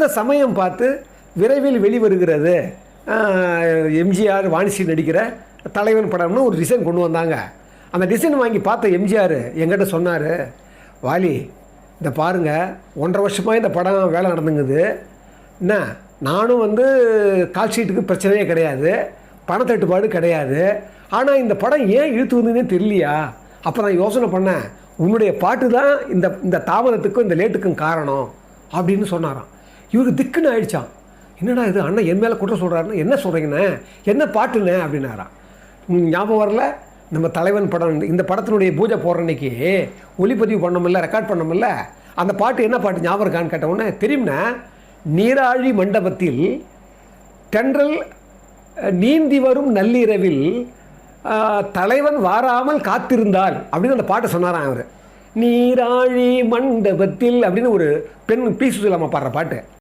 அந்த சமயம் பார்த்து விரைவில் வெளிவருகிறது எம்ஜிஆர் வாணிசி நடிக்கிற தலைவன் படம்னு ஒரு டிசைன் கொண்டு வந்தாங்க. அந்த டிசைன் வாங்கி பார்த்த எம்ஜிஆர் எங்கிட்ட சொன்னார், வாலி இந்த பாருங்கள், 1.5 வருஷமாக இந்த படம் வேலை நடந்துங்குது, என்ன நானும் வந்து கால் ஷீட்டுக்கு பிரச்சனையே கிடையாது, பணத்தட்டுப்பாடு கிடையாது, ஆனால் இந்த படம் ஏன் இழுத்து வந்ததுன்னே தெரியலையா? அப்போ நான் யோசனை பண்ணேன், உன்னுடைய பாட்டு தான் இந்த தாமதத்துக்கும் இந்த லேட்டுக்கும் காரணம் அப்படின்னு சொன்னாராம். இவருக்கு திக்குன்னு ஆயிடுச்சான். என்னடா இது அண்ணன் என் மேலே குற்றம் சொல்கிறாருன்னு, என்ன சொல்கிறீங்கண்ணே, என்ன பாட்டுண்ணே அப்படின்னாராம். ஞாபகம் வரல, நம்ம தலைவன் படம், இந்த படத்தினுடைய பூஜை போடுற அன்னைக்கு ஒளிப்பதிவு பண்ணமில்ல, ரெக்கார்ட் பண்ணமில்ல, அந்த பாட்டு என்ன பாட்டு ஞாபகம் இருக்கான்னு கேட்ட உடனே தெரியும்னா, நீராழி மண்டபத்தில் தென்றல் நீந்தி வரும் நள்ளிரவில் தலைவன் வாராமல் காத்திருந்தால் அப்படின்னு அந்த பாட்டை சொன்னாராம் அவர். நீராழி மண்டபத்தில் அப்படின்னு ஒரு பெண் பி சுசிலாம்மா பாடுற பாட்டு.